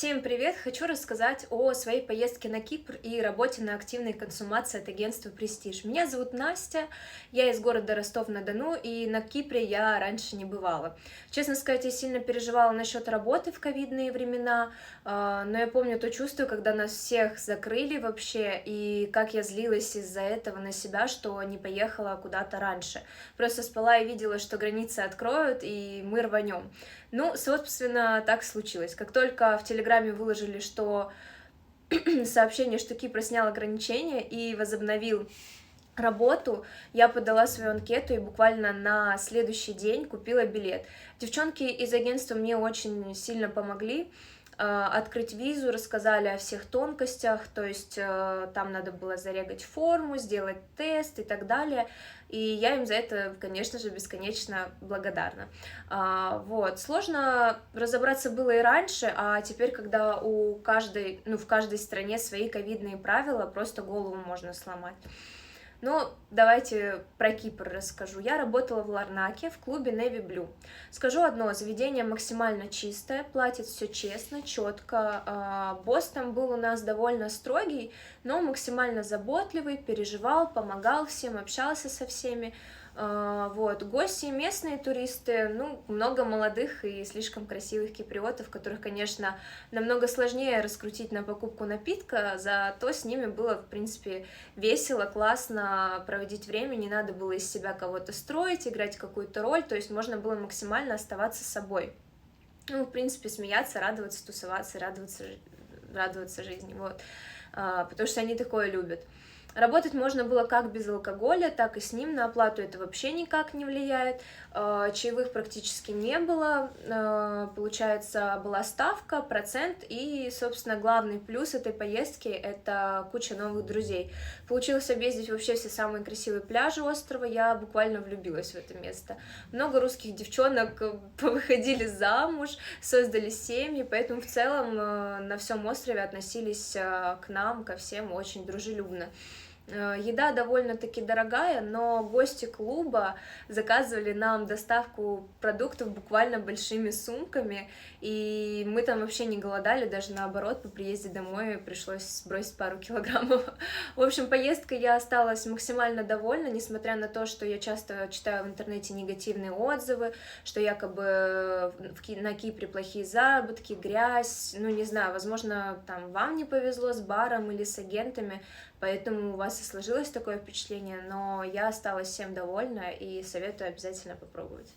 Всем привет! Хочу рассказать о своей поездке на Кипр и работе на активной консумации от агентства «Престиж». Меня зовут Настя, я из города Ростов-на-Дону, и на Кипре я раньше не бывала. Честно сказать, я сильно переживала насчет работы в ковидные времена, но я помню то чувство, когда нас всех закрыли вообще, и как я злилась из-за этого на себя, что не поехала куда-то раньше. Просто спала и видела, что границы откроют, и мы рванем. Ну, собственно, так случилось. Как только в Телеграме выложили, что сообщение, что Кипр снял ограничения и возобновил работу, я подала свою анкету и буквально на следующий день купила билет. Девчонки из агентства мне очень сильно помогли открыть визу, рассказали о всех тонкостях, то есть там надо было зарегать форму, сделать тест и так далее, и я им за это, конечно же, бесконечно благодарна. Вот, сложно разобраться было и раньше, а теперь, когда у каждой, в каждой стране свои ковидные правила, просто голову можно сломать. Ну, давайте про Кипр расскажу. Я работала в Ларнаке в клубе Navy Blue. Скажу одно, заведение максимально чистое, платит все честно, четко. Босс там был у нас довольно строгий, но максимально заботливый, переживал, помогал всем, общался со всеми. Вот, гости местные туристы, много молодых и слишком красивых киприотов, которых, конечно, намного сложнее раскрутить на покупку напитка, зато с ними было, в принципе, весело, классно проводить время, не надо было из себя кого-то строить, играть какую-то роль, то есть можно было максимально оставаться собой. В принципе, смеяться, радоваться, тусоваться, радоваться жизни, вот, потому что они такое любят. Работать можно было как без алкоголя, так и с ним, на оплату это вообще никак не влияет, чаевых практически не было, получается, была ставка, процент, и, собственно, главный плюс этой поездки — это куча новых друзей. Получилось объездить вообще все самые красивые пляжи острова, я буквально влюбилась в это место. Много русских девчонок повыходили замуж, создали семьи, поэтому в целом на всем острове относились к нам, ко всем очень дружелюбно. Еда довольно-таки дорогая, но гости клуба заказывали нам доставку продуктов буквально большими сумками, и мы там вообще не голодали, даже наоборот, по приезде домой пришлось сбросить пару килограммов. В общем, поездкой я осталась максимально довольна, несмотря на то, что я часто читаю в интернете негативные отзывы, что якобы на Кипре плохие заработки, грязь, не знаю, возможно, там вам не повезло с баром или с агентами, поэтому у вас и сложилось такое впечатление, но я осталась всем довольна и советую обязательно попробовать.